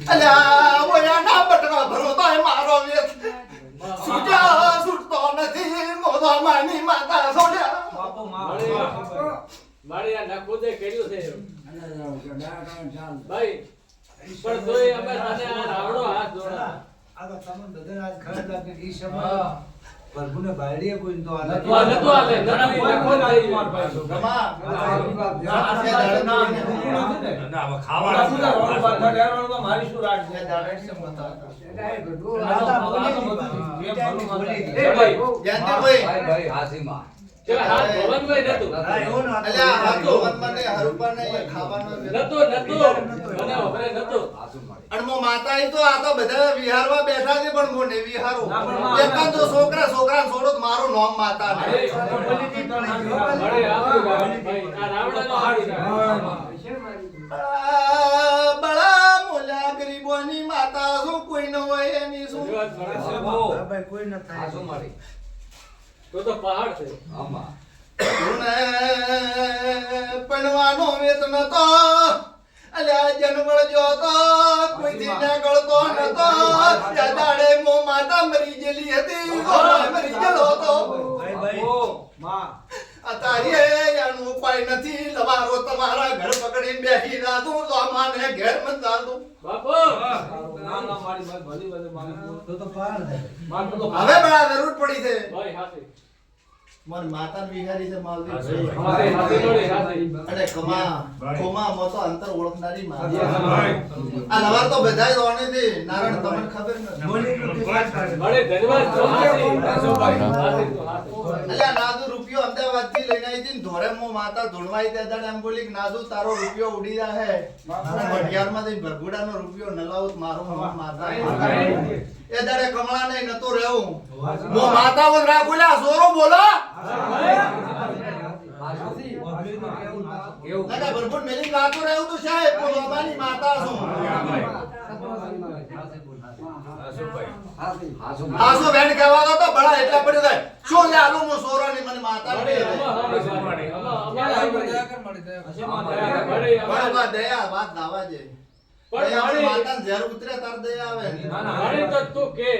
અલ્યા ઓયા ના બટવા ભરો તો મારો વેત સુજા સુટતો નથી મોદો માની માતા સોડ્યા બાપો મારી આ નખોદે કર્યું છે ભાઈ પણ તોય અમે તને આ રાવડો હાથ જોડા આ તો તમને બધાને આજ ખરાબ લાગે ઈ સમય પ્રભુને બાળીએ કોઈ તો આલે નતો આલે નથી નખોદ આવી માર ભાઈ ગમા મારી શું રાડ છે ભાઈ હાસીમાં હાથ ભવન ભાઈ નતું અલ્યા હાથ ભવન મને હરુપા ને ખાવાનો નતો મને ઓબરે નતો અણમો માતા ઈ તો આ તો બધા વિહારમાં બેઠા છે પણ મોને વિહારો એકાદ તો છોકરા છોડો તો મારું નામ માતા ને અરે આ ભાઈ આ રાવડાનો હાડી બળા મોલા ગરીબોની માતા શું કોઈ ન હોય એની શું ભાઈ કોઈ ન થાય આસો મારી તો પહાડ છે આમાં પણવાનો વેત નતો અલ્યા જન્મળ જો તો કોઈ થી ના ગળતો નતો દાડે મો માતા મરી ગયેલી હતી મરી ગયેલો તો ભાઈ માં અતારે એનું ઉપાય નથી લવારો તમારા ઘર પકડીને બેસી રાતું તો માને ઘેર મત દાદું બાપો ના મારી વાત ભલી ભલે મારી તો પાર હે માર તો હવે બડા જરૂર પડી છે ભાઈ હાથે મન માતા વિહારી છે માલવી હાથે હાથે જોડે હાથે અરે કોમા મો તો અંતર ઓળખનારી માં આ નવાર તો બધાય રોણે છે નારાયણ તમને ખબર નથી બડે ધન્યવાદ હાથે અલ્યા નાદુ રૂપિયો અમદાવાદ થી લઈને આવી હતી ધોરે મો માતા ધૂણવાઈ દે દાડે એમ બોલી કે નાદુ તારો રૂપિયો ઉડી જા હે મઢિયાર માંથી ભરગુડાનો રૂપિયો નલાવત મારો માતા એ દાડે કમળા નહીં નતો રહેવું મો માતા વન રાખુલા સોરો બોલો ના ભરપૂર મેલી રાતો રહેવું તો સાહેબ બાબાની માતા છું આસો બેન કહેવાનો તો બડા એટલા પડ્યો થાય શું લે આલો મો સોરો ની મને માતા ને બરાબર દયા વાત દાવા જે પણ માતા ઝેર ઉતરે તાર દયા આવે મારી તો તું કે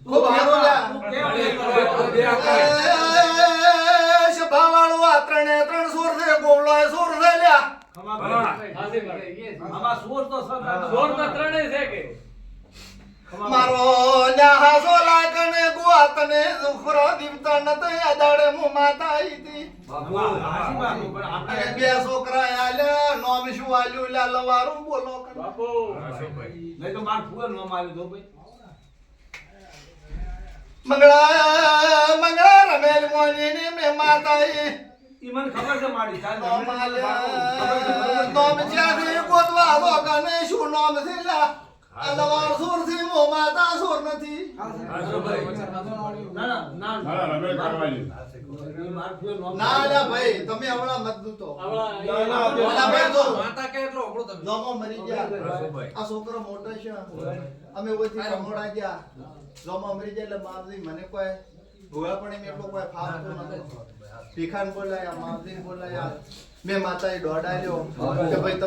ખૂબ હારો લ્યા શભાવાળો આ ત્રણે ત્રણ સોર છે ગોવલો એ સોર છે લ્યા આમાં સોર તો સોર તો ત્રણે છે કે મારો ન્યાહા સોલા કને ગુઆતને સુખરા દીવતા નત આદાડે મો માતા આઈતી અને બે છોકરા આલ્યા નોમ શું આલ્યું લા લવારું બોલો બાપો નહીં તો માર ફુગર નો માર્યો તો ભાઈ મંગળા રમેલ મોની ની મે માતા ઈ ઈ મને ખબર છે મારી ચાલ નોમ જ્યાંથી ગોતવા લો કને શું નોમ છે લા આ લવાર સુર થી મો માતા સુર નથી ના માર ફુગર નો ના લા ભાઈ તમે હમણા મત દૂતો ઓલા ભાઈ તો માતા કે એટલો આપણો તમે જોમો મરી ગયા આ છોકરો મોટો છે અમે ઓથી કમોડા ગયા જોમો મરી જાય એટલે માવજી મને કોઈ ભૂવા પણ એમ એટલો કોઈ ફાવતો નતો ભીખાન બોલાયા માવજી બોલાયા મે માતાએ દોડાલ્યો કે ભાઈ